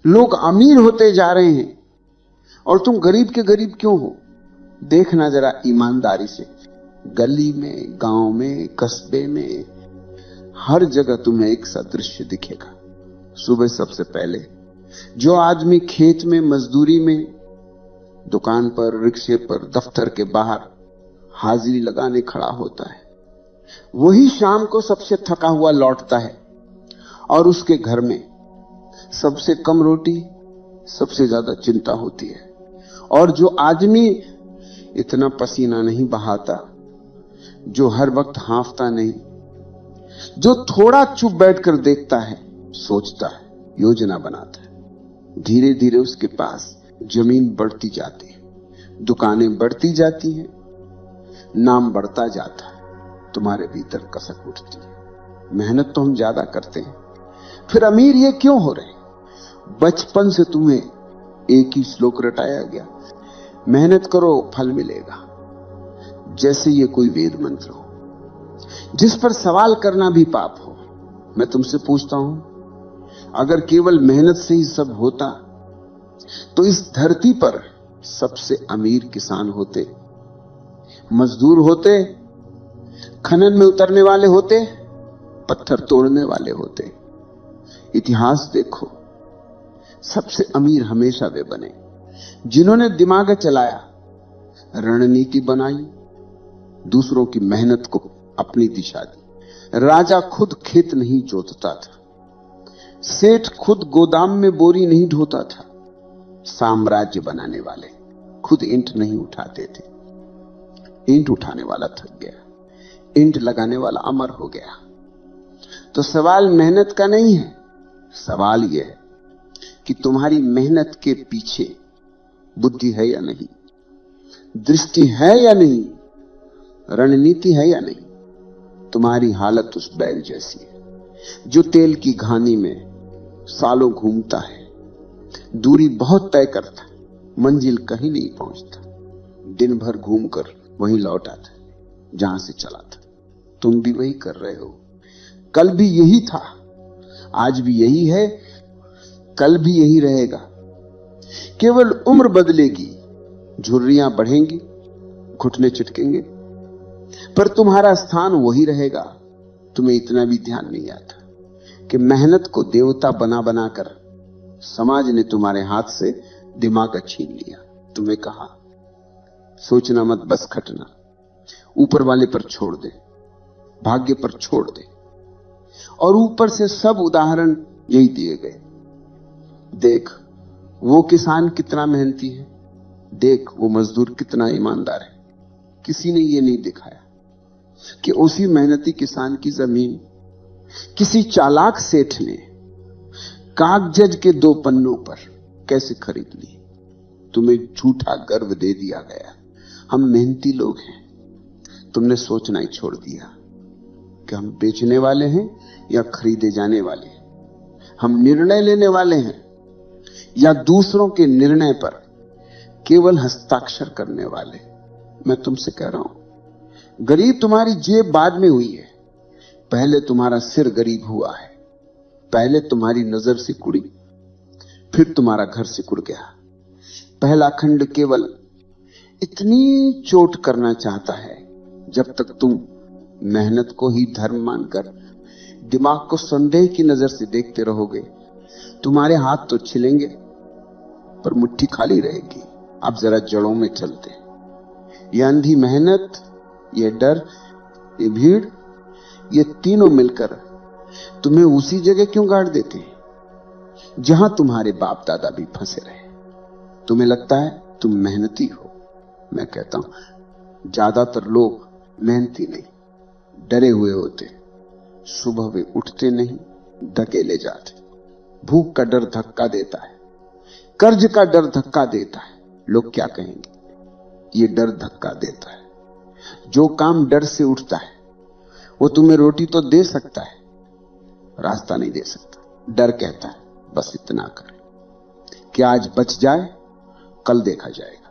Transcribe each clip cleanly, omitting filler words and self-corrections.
लोग अमीर होते जा रहे हैं और तुम गरीब के गरीब क्यों हो? देखना जरा ईमानदारी से, गली में, गांव में, कस्बे में, हर जगह तुम्हें एक सा दृश्य दिखेगा। सुबह सबसे पहले जो आदमी खेत में, मजदूरी में, दुकान पर, रिक्शे पर, दफ्तर के बाहर हाजिरी लगाने खड़ा होता है, वही शाम को सबसे थका हुआ लौटता है और उसके घर में सबसे कम रोटी, सबसे ज्यादा चिंता होती है। और जो आदमी इतना पसीना नहीं बहाता, जो हर वक्त हांफता नहीं, जो थोड़ा चुप बैठकर देखता है, सोचता है, योजना बनाता है, धीरे धीरे उसके पास जमीन बढ़ती जाती है, दुकानें बढ़ती जाती हैं, नाम बढ़ता जाता है, तुम्हारे भीतर कसक उठती है। मेहनत तो हम ज्यादा करते हैं, फिर अमीर ये क्यों हो रहे? बचपन से तुम्हें एक ही श्लोक रटाया गया, मेहनत करो फल मिलेगा, जैसे ये कोई वेद मंत्र हो जिस पर सवाल करना भी पाप हो। मैं तुमसे पूछता हूं, अगर केवल मेहनत से ही सब होता तो इस धरती पर सबसे अमीर किसान होते, मजदूर होते, खनन में उतरने वाले होते, पत्थर तोड़ने वाले होते। इतिहास देखो, सबसे अमीर हमेशा वे बने जिन्होंने दिमाग चलाया, रणनीति बनाई, दूसरों की मेहनत को अपनी दिशा दी। राजा खुद खेत नहीं जोतता था, सेठ खुद गोदाम में बोरी नहीं ढोता था, साम्राज्य बनाने वाले खुद ईंट नहीं उठाते थे। ईंट उठाने वाला थक गया, ईंट लगाने वाला अमर हो गया। तो सवाल मेहनत का नहीं है, सवाल यह है कि तुम्हारी मेहनत के पीछे बुद्धि है या नहीं, दृष्टि है या नहीं, रणनीति है या नहीं। तुम्हारी हालत उस बैल जैसी है जो तेल की घानी में सालों घूमता है, दूरी बहुत तय करता, मंजिल कहीं नहीं पहुंचता, दिन भर घूमकर वहीं लौट आता जहां से चला था। तुम भी वही कर रहे हो, कल भी यही था, आज भी यही है, कल भी यही रहेगा। केवल उम्र बदलेगी, झुर्रियां बढ़ेंगी, घुटने चिटकेंगे, पर तुम्हारा स्थान वही रहेगा। तुम्हें इतना भी ध्यान नहीं आता कि मेहनत को देवता बना बनाकर समाज ने तुम्हारे हाथ से दिमाग छीन लिया। तुम्हें कहा सोचना मत, बस खटना, ऊपर वाले पर छोड़ दे, भाग्य पर छोड़ दे। और ऊपर से सब उदाहरण यही दिए गए। देख वो किसान कितना मेहनती है, देख वो मजदूर कितना ईमानदार है। किसी ने ये नहीं दिखाया कि उसी मेहनती किसान की जमीन किसी चालाक सेठ ने कागज के 2 पन्नों पर कैसे खरीद ली। तुम्हें झूठा गर्व दे दिया गया, हम मेहनती लोग हैं। तुमने सोचना ही छोड़ दिया कि हम बेचने वाले हैं या खरीदे जाने वाले हैं, हम निर्णय लेने वाले हैं या दूसरों के निर्णय पर केवल हस्ताक्षर करने वाले। मैं तुमसे कह रहा हूं, गरीब तुम्हारी जेब बाद में हुई है, पहले तुम्हारा सिर गरीब हुआ है। पहले तुम्हारी नजर सिकुड़ी, फिर तुम्हारा घर सिकुड़ गया। पहला खंड केवल इतनी चोट करना चाहता है, जब तक तुम मेहनत को ही धर्म मानकर दिमाग को संदेह की नजर से देखते रहोगे, तुम्हारे हाथ तो छिलेंगे पर मुट्ठी खाली रहेगी। अब जरा जड़ों में चलते। ये अंधी मेहनत, ये डर, ये भीड़, ये तीनों मिलकर तुम्हें उसी जगह क्यों गाड़ देते हैं जहां तुम्हारे बाप दादा भी फंसे रहे। तुम्हें लगता है तुम मेहनती हो। मैं कहता हूं ज्यादातर लोग मेहनती नहीं, डरे हुए होते। सुबह वे उठते नहीं, धकेले जाते। भूख का डर धक्का देता है, कर्ज का डर धक्का देता है। लोग क्या कहेंगे, ये डर धक्का देता है। जो काम डर से उठता है वो तुम्हें रोटी तो दे सकता है, रास्ता नहीं दे सकता। डर कहता है बस इतना कर कि आज बच जाए, कल देखा जाएगा।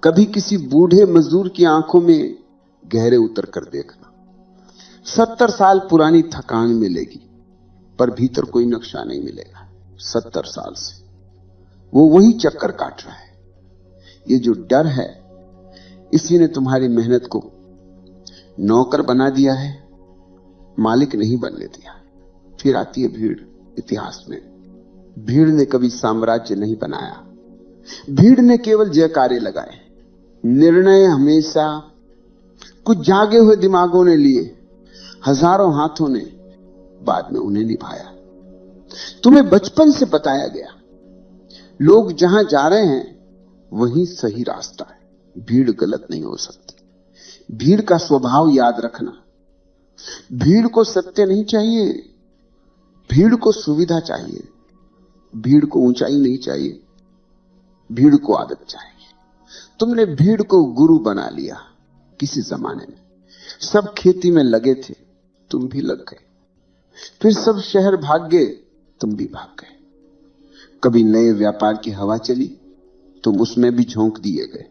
कभी किसी बूढ़े मजदूर की आंखों में गहरे उतर कर देखना। 70 साल पुरानी थकान मिलेगी पर भीतर कोई नक्शा नहीं मिलेगा। 70 साल से वो वही चक्कर काट रहा है। ये जो डर है, इसी ने तुम्हारी मेहनत को नौकर बना दिया है, मालिक नहीं बनने दिया। फिर आती है भीड़। इतिहास में भीड़ ने कभी साम्राज्य नहीं बनाया, भीड़ ने केवल जयकारे लगाए। निर्णय हमेशा कुछ जागे हुए दिमागों ने लिए, हजारों हाथों ने बाद में उन्हें निभाया। तुम्हें बचपन से बताया गया, लोग जहां जा रहे हैं वही सही रास्ता है। भीड़ गलत नहीं हो सकती। भीड़ का स्वभाव याद रखना। भीड़ को सत्य नहीं चाहिए, भीड़ को सुविधा चाहिए। भीड़ को ऊंचाई नहीं चाहिए, भीड़ को आदत चाहिए। तुमने भीड़ को गुरु बना लिया। किसी जमाने में सब खेती में लगे थे, तुम भी लग गए। फिर सब शहर भाग गए, तुम भी भाग गए। कभी नए व्यापार की हवा चली, तुम उसमें भी झोंक दिए गए।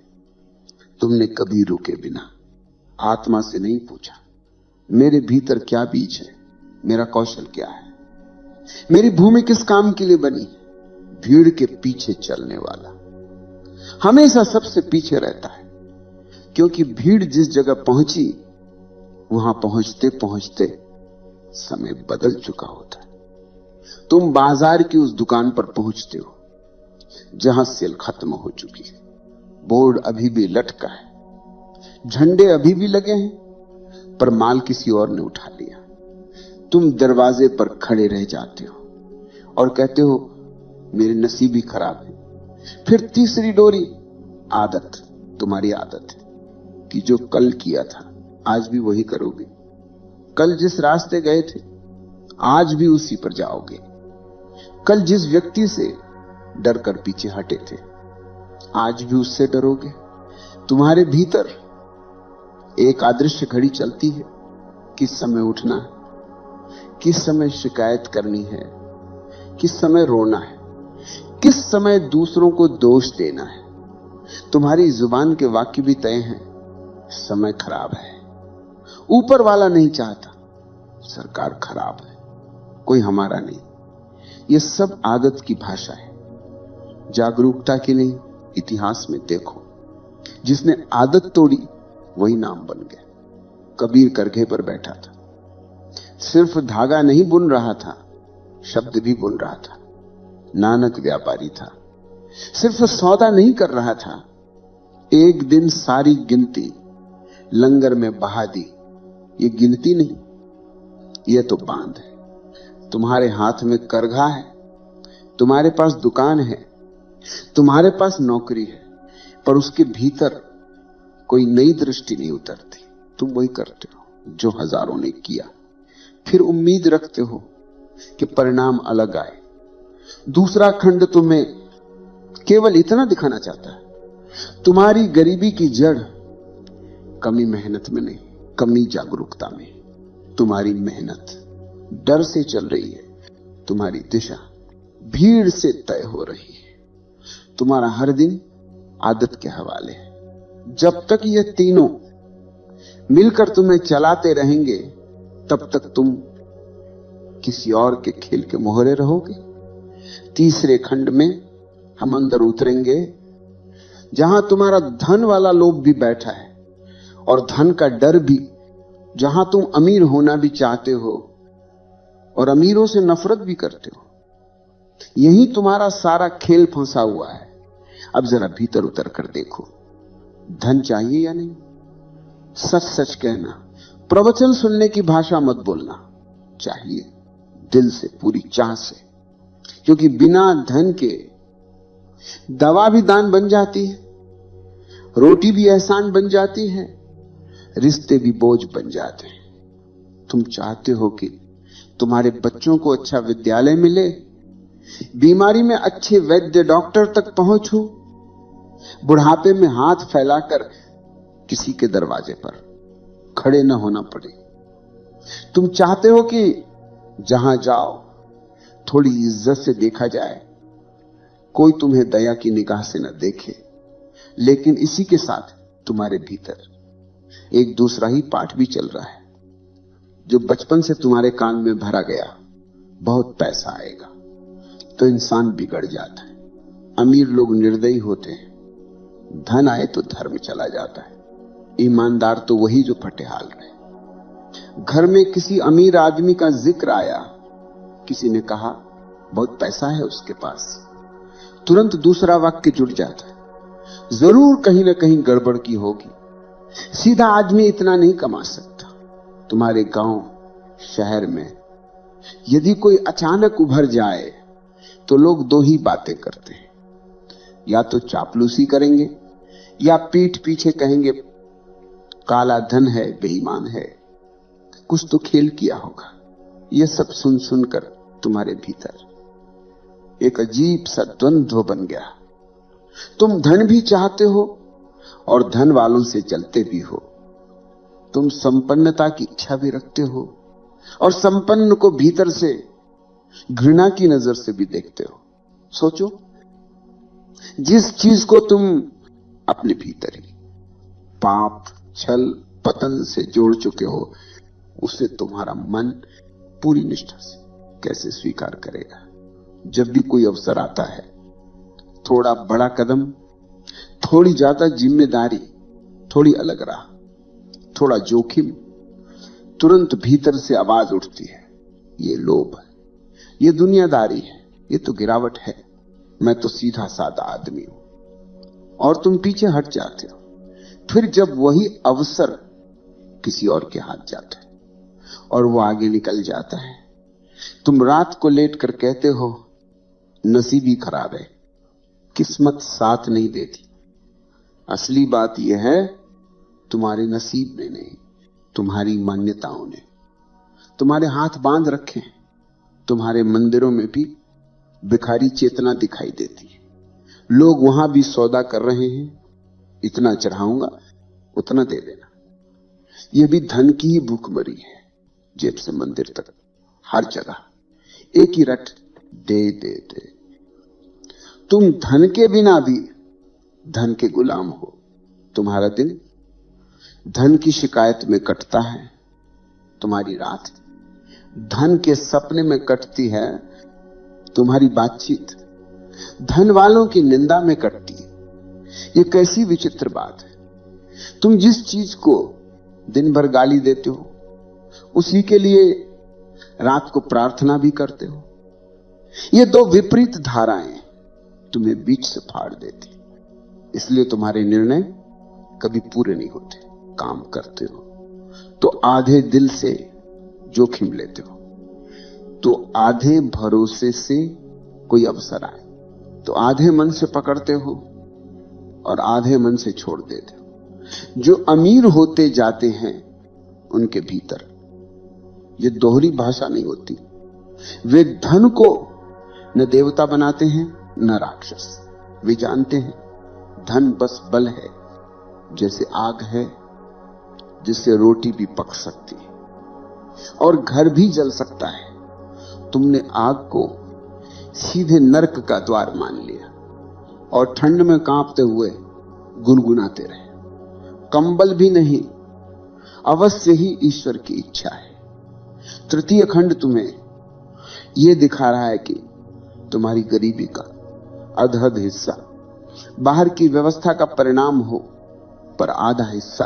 तुमने कभी रुके बिना आत्मा से नहीं पूछा, मेरे भीतर क्या बीज है, मेरा कौशल क्या है, मेरी भूमि किस काम के लिए बनी। भीड़ के पीछे चलने वाला हमेशा सबसे पीछे रहता है, क्योंकि भीड़ जिस जगह पहुंची वहां पहुंचते पहुंचते समय बदल चुका होता है। तुम बाजार की उस दुकान पर पहुंचते हो जहां सेल खत्म हो चुकी है, बोर्ड अभी भी लटका है, झंडे अभी भी लगे हैं, पर माल किसी और ने उठा लिया। तुम दरवाजे पर खड़े रह जाते हो और कहते हो मेरे नसीब ही खराब है। फिर तीसरी डोरी आदत, तुम्हारी आदत है कि जो कल किया था आज भी वही करोगे। कल जिस रास्ते गए थे आज भी उसी पर जाओगे। कल जिस व्यक्ति से डर कर पीछे हटे थे आज भी उससे डरोगे। तुम्हारे भीतर एक अदृश्य घड़ी चलती है, किस समय उठना है, किस समय शिकायत करनी है, किस समय रोना है, किस समय दूसरों को दोष देना है। तुम्हारी जुबान के वाक्य भी तय हैं, समय खराब है, ऊपर वाला नहीं चाहता, सरकार खराब है, कोई हमारा नहीं। यह सब आदत की भाषा है, जागरूकता की नहीं। इतिहास में देखो, जिसने आदत तोड़ी वही नाम बन गया। कबीर करघे पर बैठा था, सिर्फ धागा नहीं बुन रहा था, शब्द भी बुन रहा था। नानक व्यापारी था, सिर्फ सौदा नहीं कर रहा था, एक दिन सारी गिनती लंगर में बहा दी। ये गिनती नहीं, यह तो बांध है। तुम्हारे हाथ में करघा है, तुम्हारे पास दुकान है, तुम्हारे पास नौकरी है, पर उसके भीतर कोई नई दृष्टि नहीं उतरती। तुम वही करते हो जो हजारों ने किया, फिर उम्मीद रखते हो कि परिणाम अलग आए। दूसरा खंड तुम्हें केवल इतना दिखाना चाहता है, तुम्हारी गरीबी की जड़ कमी मेहनत में नहीं, कमी जागरूकता में। तुम्हारी मेहनत डर से चल रही है, तुम्हारी दिशा भीड़ से तय हो रही है। तुम्हारा हर दिन आदत के हवाले है। जब तक ये तीनों मिलकर तुम्हें चलाते रहेंगे तब तक तुम किसी और के खेल के मोहरे रहोगे। तीसरे खंड में हम अंदर उतरेंगे जहां तुम्हारा धन वाला लोभ भी बैठा है और धन का डर भी, जहां तुम अमीर होना भी चाहते हो और अमीरों से नफरत भी करते हो। यही तुम्हारा सारा खेल फंसा हुआ है। अब जरा भीतर उतर कर देखो, धन चाहिए या नहीं? सच सच कहना, प्रवचन सुनने की भाषा मत बोलना। चाहिए दिल से, पूरी चाह से, क्योंकि बिना धन के दवा भी दान बन जाती है, रोटी भी एहसान बन जाती है, रिश्ते भी बोझ बन जाते हैं। तुम चाहते हो कि तुम्हारे बच्चों को अच्छा विद्यालय मिले, बीमारी में अच्छे वैद्य डॉक्टर तक पहुंच हो, बुढ़ापे में हाथ फैलाकर किसी के दरवाजे पर खड़े न होना पड़े। तुम चाहते हो कि जहां जाओ थोड़ी इज्जत से देखा जाए, कोई तुम्हें दया की निगाह से न देखे। लेकिन इसी के साथ तुम्हारे भीतर एक दूसरा ही पाठ भी चल रहा है, जो बचपन से तुम्हारे कान में भरा गया। बहुत पैसा आएगा, तो इंसान बिगड़ जाता है। अमीर लोग निर्दयी होते हैं, धन आए तो धर्म चला जाता है। ईमानदार तो वही जो फटेहाल रहे। घर में किसी अमीर आदमी का जिक्र आया, किसी ने कहा बहुत पैसा है उसके पास, तुरंत दूसरा वाक्य जुड़ जाता है, जरूर कहीं ना कहीं गड़बड़ की होगी, सीधा आदमी इतना नहीं कमा सकता। तुम्हारे गांव शहर में यदि कोई अचानक उभर जाए तो लोग दो ही बातें करते हैं, या तो चापलूसी करेंगे या पीठ पीछे कहेंगे काला धन है, बेईमान है, कुछ तो खेल किया होगा। यह सब सुन सुनकर तुम्हारे भीतर एक अजीब सा द्वंद्व बन गया। तुम धन भी चाहते हो और धन वालों से चलते भी हो। तुम संपन्नता की इच्छा भी रखते हो और संपन्न को भीतर से घृणा की नजर से भी देखते हो। सोचो, जिस चीज को तुम अपने भीतर ही पाप, छल, पतन से जोड़ चुके हो, उसे तुम्हारा मन पूरी निष्ठा से कैसे स्वीकार करेगा। जब भी कोई अवसर आता है, थोड़ा बड़ा कदम, थोड़ी ज्यादा जिम्मेदारी, थोड़ी अलग राह, थोड़ा जोखिम, तुरंत भीतर से आवाज उठती है, ये लोभ है, ये दुनियादारी है, ये तो गिरावट है, मैं तो सीधा साधा आदमी हूं। और तुम पीछे हट जाते हो। फिर जब वही अवसर किसी और के हाथ जाता है और वो आगे निकल जाता है, तुम रात को लेट कर कहते हो नसीब ही खराब है, किस्मत साथ नहीं देती। असली बात यह है, तुम्हारे नसीब ने नहीं, तुम्हारी मान्यताओं ने तुम्हारे हाथ बांध रखे हैं। तुम्हारे मंदिरों में भी भिखारी चेतना दिखाई देती है। लोग वहां भी सौदा कर रहे हैं, इतना चढ़ाऊंगा उतना दे देना। यह भी धन की ही भूखमरी है। जेब से मंदिर तक हर जगह एक ही रट, दे दे दे। तुम धन के बिना भी धन के गुलाम हो। तुम्हारा दिन धन की शिकायत में कटता है, तुम्हारी रात धन के सपने में कटती है, तुम्हारी बातचीत धन वालों की निंदा में कटती है। ये कैसी विचित्र बात है। तुम जिस चीज को दिन भर गाली देते हो, उसी के लिए रात को प्रार्थना भी करते हो। ये दो विपरीत धाराएं तुम्हें बीच से फाड़ देती, इसलिए तुम्हारे निर्णय कभी पूरे नहीं होते। काम करते हो तो आधे दिल से जोखिम लेते हो, तो आधे भरोसे से कोई अवसर आए तो आधे मन से पकड़ते हो और आधे मन से छोड़ देते हो। जो अमीर होते जाते हैं उनके भीतर ये दोहरी भाषा नहीं होती। वे धन को न देवता बनाते हैं न राक्षस। वे जानते हैं धन बस बल है, जैसे आग है जिससे रोटी भी पक सकती है और घर भी जल सकता है। तुमने आग को सीधे नरक का द्वार मान लिया और ठंड में कांपते हुए गुनगुनाते रहे। कंबल भी नहीं, अवश्य ही ईश्वर की इच्छा है। तृतीय खंड तुम्हें यह दिखा रहा है कि तुम्हारी गरीबी का अधहद हिस्सा बाहर की व्यवस्था का परिणाम हो, पर आधा हिस्सा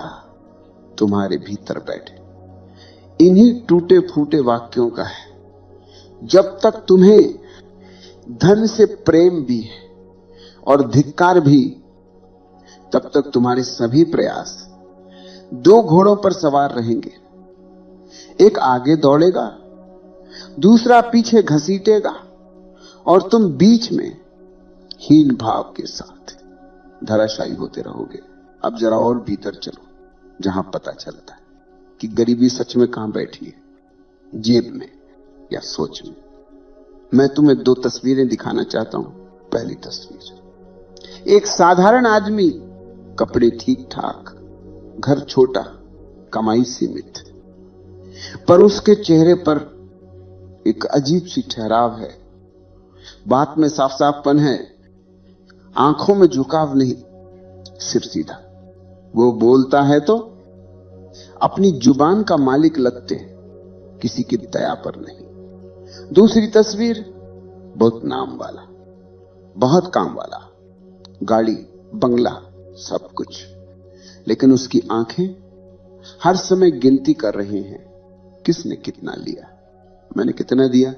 तुम्हारे भीतर बैठे इन्हीं टूटे फूटे वाक्यों का है। जब तक तुम्हें धन से प्रेम भी है और धिक्कार भी, तब तक तुम्हारे सभी प्रयास दो घोड़ों पर सवार रहेंगे। एक आगे दौड़ेगा, दूसरा पीछे घसीटेगा और तुम बीच में हीन भाव के साथ धराशायी होते रहोगे। अब जरा और भीतर चलो, जहां पता चलता है कि गरीबी सच में कहां बैठी है, जेब में या सोच में। मैं तुम्हें दो तस्वीरें दिखाना चाहता हूं। पहली तस्वीर, एक साधारण आदमी, कपड़े ठीक ठाक, घर छोटा, कमाई सीमित, पर उसके चेहरे पर एक अजीब सी ठहराव है। बात में साफ साफपन है, आंखों में झुकाव नहीं, सिर सीधा। वो बोलता है तो अपनी जुबान का मालिक लगते हैं, किसी की दया पर नहीं। दूसरी तस्वीर, बहुत नाम वाला, बहुत काम वाला, गाड़ी, बंगला, सब कुछ, लेकिन उसकी आंखें हर समय गिनती कर रहे हैं, किसने कितना लिया, मैंने कितना दिया,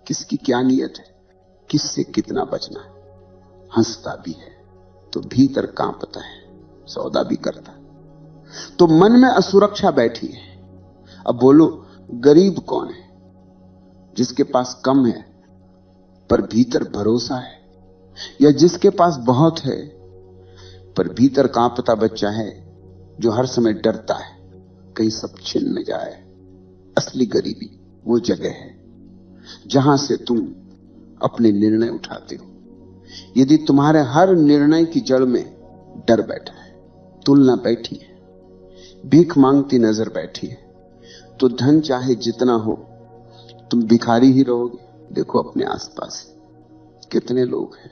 किसकी क्या नियत है, किससे कितना बचना है। हंसता भी है तो भीतर कांपता है, सौदा भी करता है। तो मन में असुरक्षा बैठी है। अब बोलो, गरीब कौन है? जिसके पास कम है पर भीतर भरोसा है, या जिसके पास बहुत है पर भीतर कांपता बच्चा है, जो हर समय डरता है कहीं सब छिन न जाए। असली गरीबी वो जगह है जहां से तुम अपने निर्णय उठाते हो। यदि तुम्हारे हर निर्णय की जड़ में डर बैठा है, तुलना बैठी है, भीख मांगती नजर बैठी है, तो धन चाहे जितना हो तुम भिखारी ही रहोगे। देखो अपने आसपास कितने लोग हैं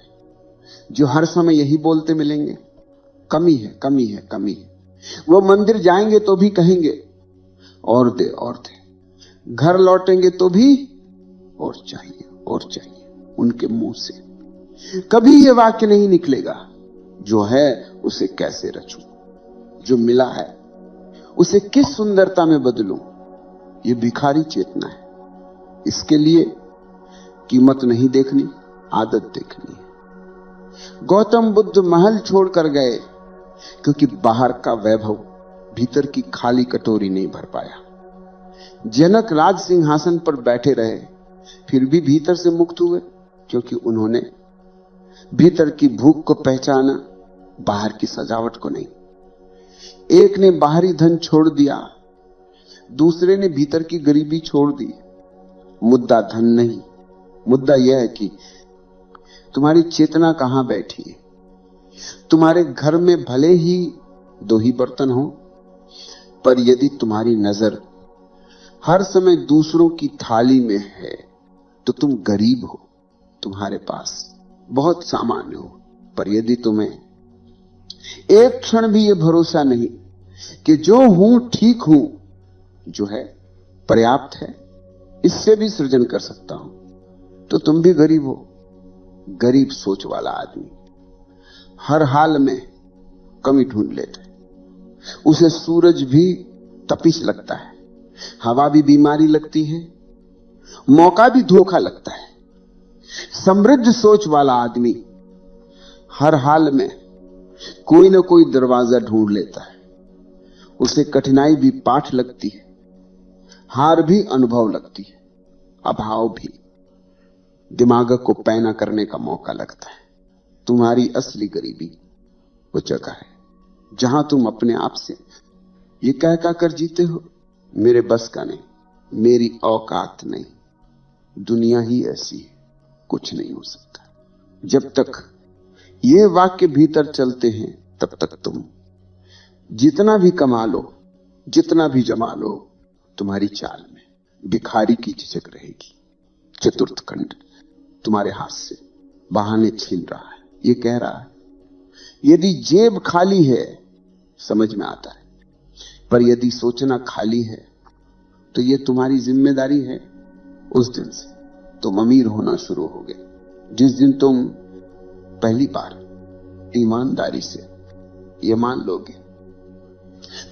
जो हर समय यही बोलते मिलेंगे, कमी है, कमी है, कमी है। वो मंदिर जाएंगे तो भी कहेंगे और दे, और दे। घर लौटेंगे तो भी और चाहिए, और चाहिए। उनके मुंह से कभी यह वाक्य नहीं निकलेगा, जो है उसे कैसे रचूं, जो मिला है उसे किस सुंदरता में बदलूं। यह भिखारी चेतना है। इसके लिए कीमत नहीं देखनी, आदत देखनी है। गौतम बुद्ध महल छोड़कर गए क्योंकि बाहर का वैभव भीतर की खाली कटोरी नहीं भर पाया। जनक राज सिंहासन पर बैठे रहे, फिर भी भीतर से मुक्त हुए क्योंकि उन्होंने भीतर की भूख को पहचाना, बाहर की सजावट को नहीं। एक ने बाहरी धन छोड़ दिया, दूसरे ने भीतर की गरीबी छोड़ दी। मुद्दा धन नहीं, मुद्दा यह है कि तुम्हारी चेतना कहां बैठी है। तुम्हारे घर में भले ही 2 ही बर्तन हो, पर यदि तुम्हारी नजर हर समय दूसरों की थाली में है तो तुम गरीब हो। तुम्हारे पास बहुत सामान हो, पर यदि तुम्हें एक क्षण भी यह भरोसा नहीं कि जो हूं ठीक हूं, जो है पर्याप्त है, इससे भी सृजन कर सकता हूं, तो तुम भी गरीब हो। गरीब सोच वाला आदमी हर हाल में कमी ढूंढ लेता है। उसे सूरज भी तपिश लगता है, हवा भी बीमारी लगती है, मौका भी धोखा लगता है। समृद्ध सोच वाला आदमी हर हाल में कोई ना कोई दरवाजा ढूंढ लेता है। उसे कठिनाई भी पाठ लगती है, हार भी अनुभव लगती है, अभाव भी दिमाग को पैना करने का मौका लगता है। तुम्हारी असली गरीबी वो जगह है जहां तुम अपने आप से ये कह कर जीते हो, मेरे बस का नहीं, मेरी औकात नहीं, दुनिया ही ऐसी है, कुछ नहीं हो सकता। जब तक ये वाक्य भीतर चलते हैं, तब तक तुम जितना भी कमा लो, जितना भी जमा लो, तुम्हारी चाल में भिखारी की झिझक रहेगी। चतुर्थ खंड तुम्हारे हाथ से बहाने छीन रहा है। ये कह रहा है, यदि जेब खाली है समझ में आता है, पर यदि सोचना खाली है तो ये तुम्हारी जिम्मेदारी है। उस दिन से तुम अमीर होना शुरू हो गए, जिस दिन तुम पहली बार ईमानदारी से ये मान लोगे,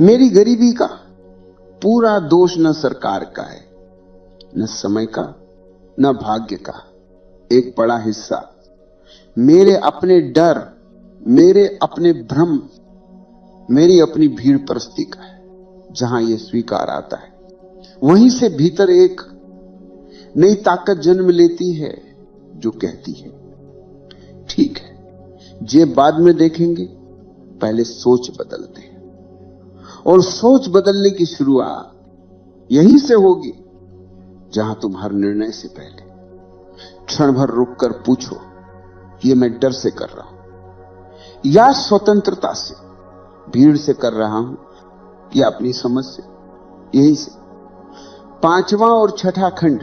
मेरी गरीबी का पूरा दोष न सरकार का है, न समय का, न भाग्य का। एक बड़ा हिस्सा मेरे अपने डर, मेरे अपने भ्रम, मेरी अपनी भीड़ परस्ती का है। जहां यह स्वीकार आता है, वहीं से भीतर एक नई ताकत जन्म लेती है जो कहती है, ठीक है, जे बाद में देखेंगे, पहले सोच बदलते हैं। और सोच बदलने की शुरुआत यहीं से होगी जहां तुम हर निर्णय से पहले क्षण भर रुककर पूछो, ये मैं डर से कर रहा हूं या स्वतंत्रता से, भीड़ से कर रहा हूं या अपनी समझ से। यहीं से 5वां और 6ठा खंड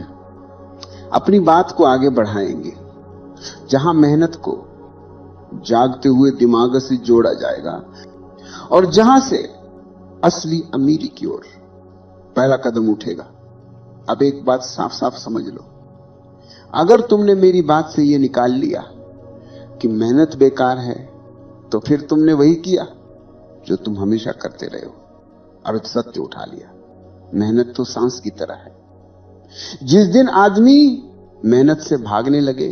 अपनी बात को आगे बढ़ाएंगे, जहां मेहनत को जागते हुए दिमाग से जोड़ा जाएगा और जहां से असली अमीरी की ओर पहला कदम उठेगा। अब एक बात साफ साफ समझ लो, अगर तुमने मेरी बात से यह निकाल लिया कि मेहनत बेकार है, तो फिर तुमने वही किया जो तुम हमेशा करते रहे हो, और सत्य उठा लिया। मेहनत तो सांस की तरह है। जिस दिन आदमी मेहनत से भागने लगे,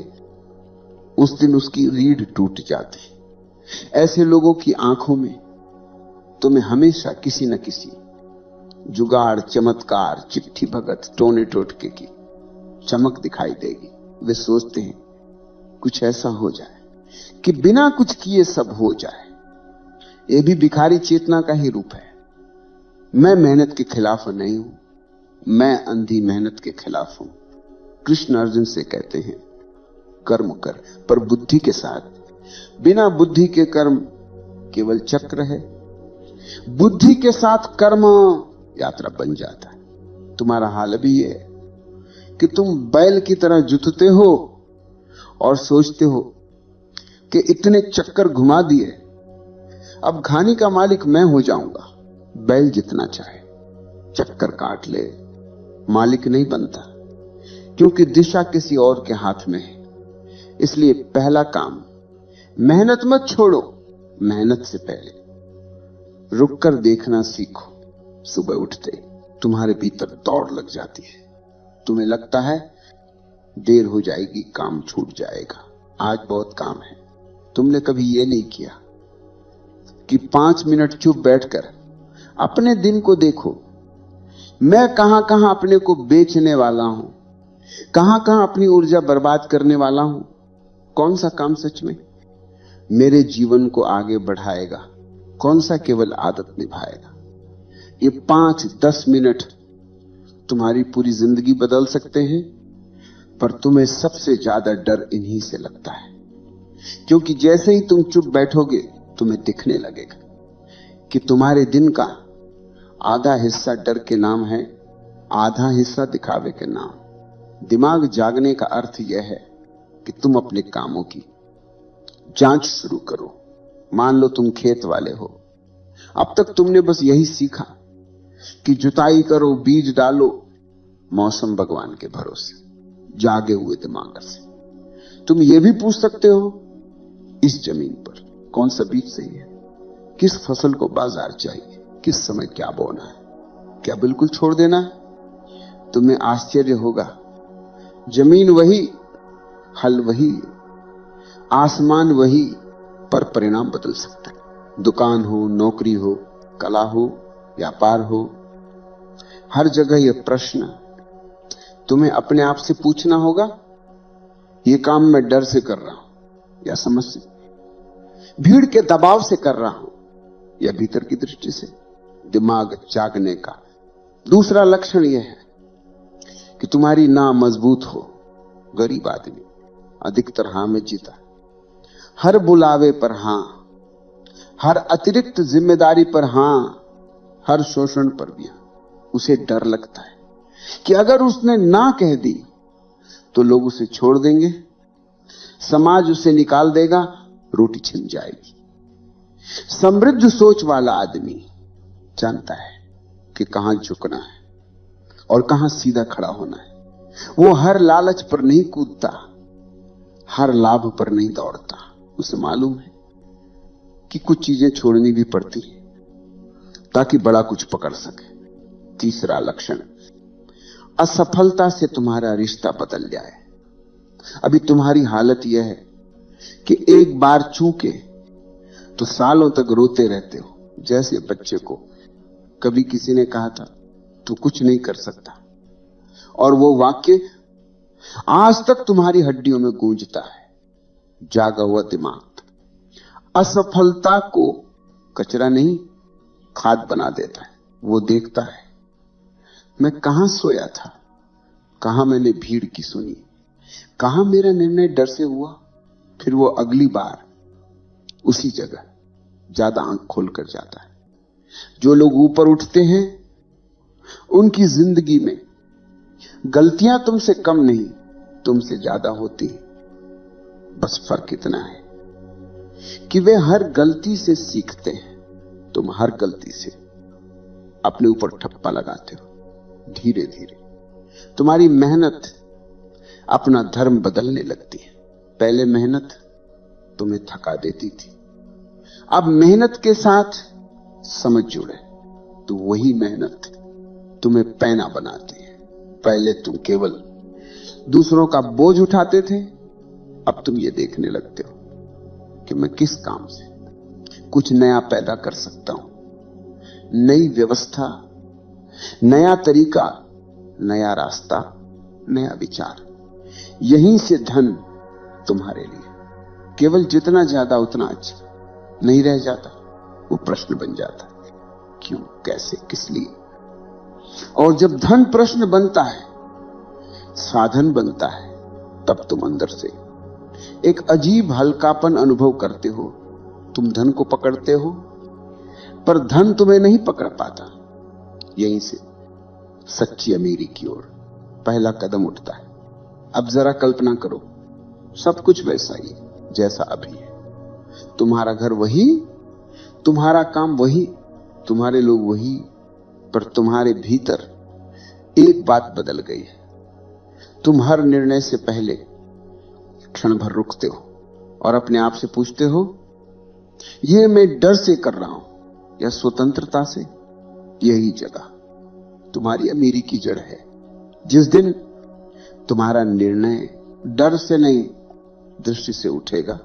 उस दिन उसकी रीढ़ टूट जाती। ऐसे लोगों की आंखों में तुम्हें हमेशा किसी न किसी जुगाड़, चमत्कार, चिट्ठी भगत, टोने टोटके की चमक दिखाई देगी। वे सोचते हैं कुछ ऐसा हो जाए कि बिना कुछ किए सब हो जाए। यह भी भिखारी चेतना का ही रूप है। मैं मेहनत के खिलाफ नहीं हूं, मैं अंधी मेहनत के खिलाफ हूं। कृष्ण अर्जुन से कहते हैं कर्म कर, पर बुद्धि के साथ। बिना बुद्धि के कर्म केवल चक्र है, बुद्धि के साथ कर्म यात्रा बन जाता है। तुम्हारा हाल अभी यह है कि तुम बैल की तरह जुतते हो और सोचते हो कि इतने चक्कर घुमा दिए, अब घानी का मालिक मैं हो जाऊंगा। बैल जितना चाहे चक्कर काट ले, मालिक नहीं बनता, क्योंकि दिशा किसी और के हाथ में है। इसलिए पहला काम, मेहनत मत छोड़ो। मेहनत से पहले रुककर देखना सीखो। सुबह उठते तुम्हारे भीतर दौड़ लग जाती है। तुम्हें लगता है देर हो जाएगी, काम छूट जाएगा, आज बहुत काम है। तुमने कभी यह नहीं किया कि 5 मिनट चुप बैठकर अपने दिन को देखो। मैं कहां कहां अपने को बेचने वाला हूं, कहां कहां अपनी ऊर्जा बर्बाद करने वाला हूं। कौन सा काम सच में मेरे जीवन को आगे बढ़ाएगा, कौन सा केवल आदत निभाएगा। ये 5-10 मिनट तुम्हारी पूरी जिंदगी बदल सकते हैं। पर तुम्हें सबसे ज्यादा डर इन्हीं से लगता है, क्योंकि जैसे ही तुम चुप बैठोगे तुम्हें दिखने लगेगा कि तुम्हारे दिन का आधा हिस्सा डर के नाम है, आधा हिस्सा दिखावे के नाम। दिमाग जागने का अर्थ यह है कि तुम अपने कामों की जांच शुरू करो। मान लो तुम खेत वाले हो, अब तक तुमने बस यही सीखा कि जुताई करो, बीज डालो, मौसम भगवान के भरोसे। जागे हुए दिमाग से तुम ये भी पूछ सकते हो इस जमीन पर कौन सा बीज सही है, किस फसल को बाजार चाहिए, किस समय क्या बोना है, क्या बिल्कुल छोड़ देना है। तुम्हें आश्चर्य होगा, जमीन वही, हल वही, आसमान वही, पर परिणाम बदल सकता है। दुकान हो, नौकरी हो, कला हो, व्यापार हो, हर जगह यह प्रश्न तुम्हें अपने आप से पूछना होगा, यह काम मैं डर से कर रहा हूं या समझ से, भीड़ के दबाव से कर रहा हूं या भीतर की दृष्टि से। दिमाग जागने का दूसरा लक्षण यह है कि तुम्हारी ना मजबूत हो। गरीब आदमी अधिकतर हां में जीता, हर बुलावे पर हां, हर अतिरिक्त जिम्मेदारी पर हां, हर शोषण पर भी हां। उसे डर लगता है कि अगर उसने ना कह दी तो लोग उसे छोड़ देंगे, समाज उसे निकाल देगा, रोटी छिन जाएगी। समृद्ध सोच वाला आदमी जानता है कि कहां झुकना है और कहां सीधा खड़ा होना है। वो हर लालच पर नहीं कूदता, हर लाभ पर नहीं दौड़ता। उसे मालूम है कि कुछ चीजें छोड़नी भी पड़ती है ताकि बड़ा कुछ पकड़ सके। तीसरा लक्षण, असफलता से तुम्हारा रिश्ता बदल जाए। अभी तुम्हारी हालत यह है कि एक बार चूके तो सालों तक रोते रहते हो। जैसे बच्चे को कभी किसी ने कहा था तू कुछ नहीं कर सकता, और वो वाक्य आज तक तुम्हारी हड्डियों में गूंजता है। जागा हुआ दिमाग असफलता को कचरा नहीं, खाद बना देता है। वो देखता है मैं कहां सोया था, कहां मैंने भीड़ की सुनी, कहां मेरा निर्णय डर से हुआ। फिर वो अगली बार उसी जगह ज्यादा आंख खोलकर जाता है। जो लोग ऊपर उठते हैं उनकी जिंदगी में गलतियां तुमसे कम नहीं, तुमसे ज्यादा होती हैं। बस फर्क इतना है कि वे हर गलती से सीखते हैं, तुम हर गलती से अपने ऊपर ठप्पा लगाते हो। धीरे धीरे तुम्हारी मेहनत अपना धर्म बदलने लगती है। पहले मेहनत तुम्हें थका देती थी, अब मेहनत के साथ समझ जुड़े तो वही मेहनत तुम्हें पैना बनाती है। पहले तुम केवल दूसरों का बोझ उठाते थे, अब तुम ये देखने लगते हो कि मैं किस काम से कुछ नया पैदा कर सकता हूं। नई व्यवस्था, नया तरीका, नया रास्ता, नया विचार, यहीं से धन तुम्हारे लिए केवल जितना ज्यादा उतना अच्छा नहीं रह जाता, वो प्रश्न बन जाता है। क्यों, कैसे, किस लिए? और जब धन प्रश्न बनता है, साधन बनता है, तब तुम अंदर से एक अजीब हल्कापन अनुभव करते हो। तुम धन को पकड़ते हो पर धन तुम्हें नहीं पकड़ पाता। यहीं से सच्ची अमीरी की ओर पहला कदम उठता है। अब जरा कल्पना करो, सब कुछ वैसा ही जैसा अभी है। तुम्हारा घर वही, तुम्हारा काम वही, तुम्हारे लोग वही, पर तुम्हारे भीतर एक बात बदल गई है। तुम हर निर्णय से पहले क्षण भर रुकते हो और अपने आप से पूछते हो, यह मैं डर से कर रहा हूं या स्वतंत्रता से? यही जगह तुम्हारी अमीरी की जड़ है। जिस दिन तुम्हारा निर्णय डर से नहीं, दृष्टि से उठेगा,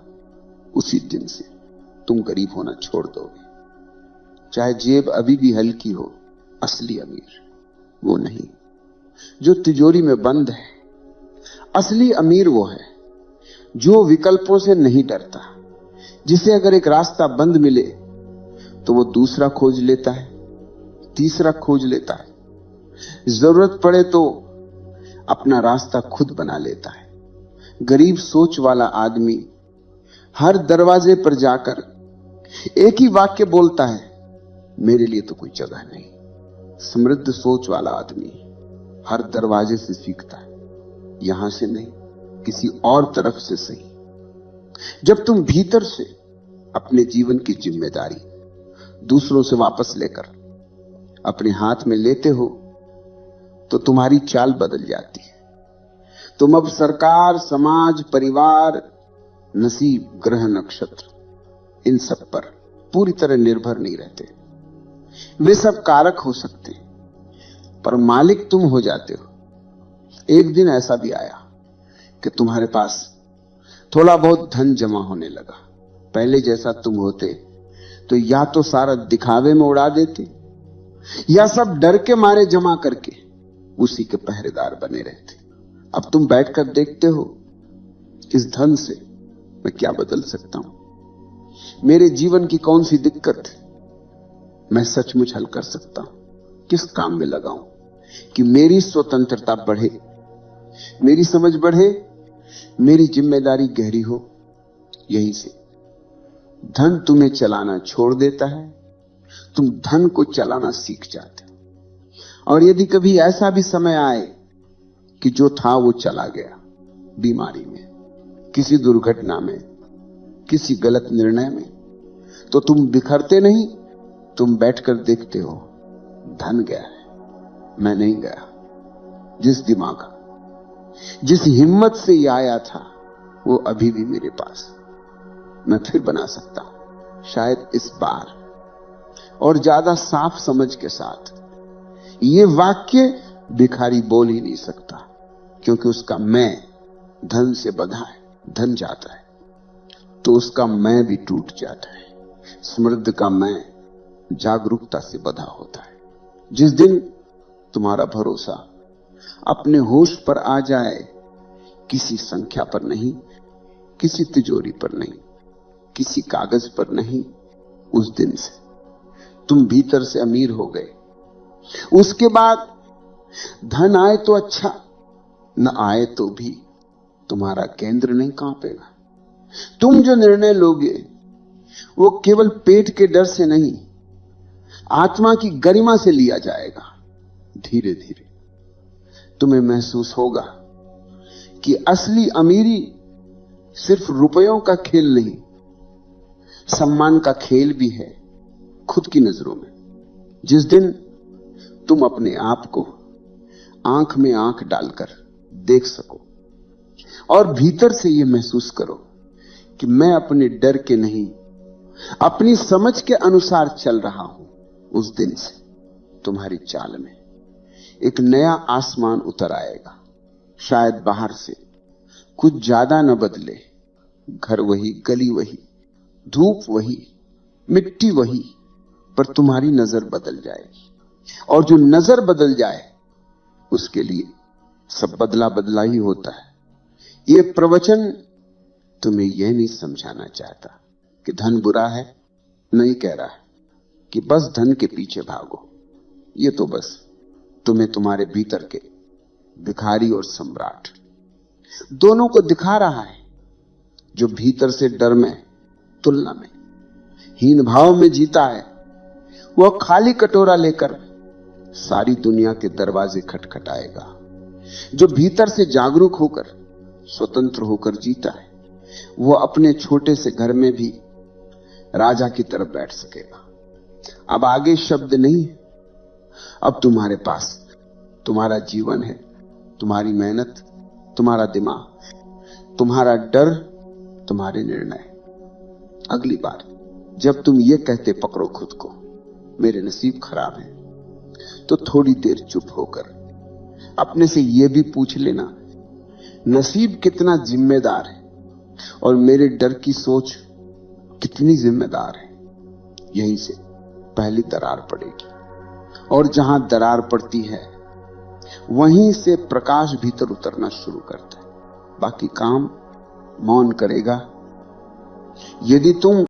उसी दिन से तुम गरीब होना छोड़ दोगे। चाहे जेब अभी भी हल्की हो, असली अमीर वो नहीं जो तिजोरी में बंद है। असली अमीर वो है जो विकल्पों से नहीं डरता, जिसे अगर एक रास्ता बंद मिले तो वो दूसरा खोज लेता है, तीसरा खोज लेता है, जरूरत पड़े तो अपना रास्ता खुद बना लेता है। गरीब सोच वाला आदमी हर दरवाजे पर जाकर एक ही वाक्य बोलता है, मेरे लिए तो कोई जगह नहीं। समृद्ध सोच वाला आदमी हर दरवाजे से सीखता है, यहां से नहीं, किसी और तरफ से सही। जब तुम भीतर से अपने जीवन की जिम्मेदारी दूसरों से वापस लेकर अपने हाथ में लेते हो तो तुम्हारी चाल बदल जाती है। तुम अब सरकार, समाज, परिवार, नसीब, ग्रह, नक्षत्र, इन सब पर पूरी तरह निर्भर नहीं रहते। वे सब कारक हो सकते हैं, पर मालिक तुम हो जाते हो। एक दिन ऐसा भी आया कि तुम्हारे पास थोड़ा बहुत धन जमा होने लगा। पहले जैसा तुम होते तो या तो सारा दिखावे में उड़ा देते, या सब डर के मारे जमा करके उसी के पहरेदार बने रहते। अब तुम बैठकर देखते हो, इस धन से मैं क्या बदल सकता हूं, मेरे जीवन की कौन सी दिक्कत मैं सचमुच हल कर सकता हूं, किस काम में लगाऊं कि मेरी स्वतंत्रता बढ़े, मेरी समझ बढ़े, मेरी जिम्मेदारी गहरी हो। यहीं से धन तुम्हें चलाना छोड़ देता है, तुम धन को चलाना सीख जाते हो। और यदि कभी ऐसा भी समय आए कि जो था वो चला गया, बीमारी में, किसी दुर्घटना में, किसी गलत निर्णय में, तो तुम बिखरते नहीं, तुम बैठकर देखते हो, धन गया है, मैं नहीं गया। जिस दिमाग, जिस हिम्मत से ये आया था, वो अभी भी मेरे पास, मैं फिर बना सकता हूं। शायद इस बार और ज्यादा साफ समझ के साथ ये वाक्य भिखारी बोल ही नहीं सकता, क्योंकि उसका मैं धन से बंधा है। धन जाता है तो उसका मैं भी टूट जाता है। समृद्ध का मैं जागरूकता से बंधा होता है। जिस दिन तुम्हारा भरोसा अपने होश पर आ जाए, किसी संख्या पर नहीं, किसी तिजोरी पर नहीं, किसी कागज पर नहीं, उस दिन से तुम भीतर से अमीर हो गए। उसके बाद धन आए तो अच्छा, न आए तो भी तुम्हारा केंद्र नहीं कांपेगा। तुम जो निर्णय लोगे वो केवल पेट के डर से नहीं, आत्मा की गरिमा से लिया जाएगा। धीरे धीरे तुम्हें महसूस होगा कि असली अमीरी सिर्फ रुपयों का खेल नहीं, सम्मान का खेल भी है, खुद की नजरों में। जिस दिन तुम अपने आप को आंख में आंख डालकर देख सको और भीतर से ये महसूस करो कि मैं अपने डर के नहीं, अपनी समझ के अनुसार चल रहा हूं। उस दिन से तुम्हारी चाल में एक नया आसमान उतर आएगा। शायद बाहर से कुछ ज्यादा न बदले, घर वही, गली वही, धूप वही, मिट्टी वही, पर तुम्हारी नजर बदल जाएगी। और जो नजर बदल जाए उसके लिए सब बदला बदला ही होता है। ये प्रवचन तुम्हें यह नहीं समझाना चाहता कि धन बुरा है, नहीं कह रहा है कि बस धन के पीछे भागो। ये तो बस तुम्हें तुम्हारे भीतर के भिखारी और सम्राट दोनों को दिखा रहा है। जो भीतर से डर में, तुलना में, हीन भाव में जीता है, वह खाली कटोरा लेकर सारी दुनिया के दरवाजे खटखटाएगा। जो भीतर से जागरूक होकर, स्वतंत्र होकर जीता है, वह अपने छोटे से घर में भी राजा की तरफ बैठ सकेगा। अब आगे शब्द नहीं है, अब तुम्हारे पास तुम्हारा जीवन है, तुम्हारी मेहनत, तुम्हारा दिमाग, तुम्हारा डर, तुम्हारे निर्णय। अगली बार जब तुम ये कहते पकड़ो खुद को, मेरे नसीब खराब है, तो थोड़ी देर चुप होकर अपने से यह भी पूछ लेना, नसीब कितना जिम्मेदार है और मेरे डर की सोच कितनी जिम्मेदार है। यहीं से पहली दरार पड़ेगी, और जहां दरार पड़ती है वहीं से प्रकाश भीतर उतरना शुरू करता है। बाकी काम मौन करेगा। यदि तुम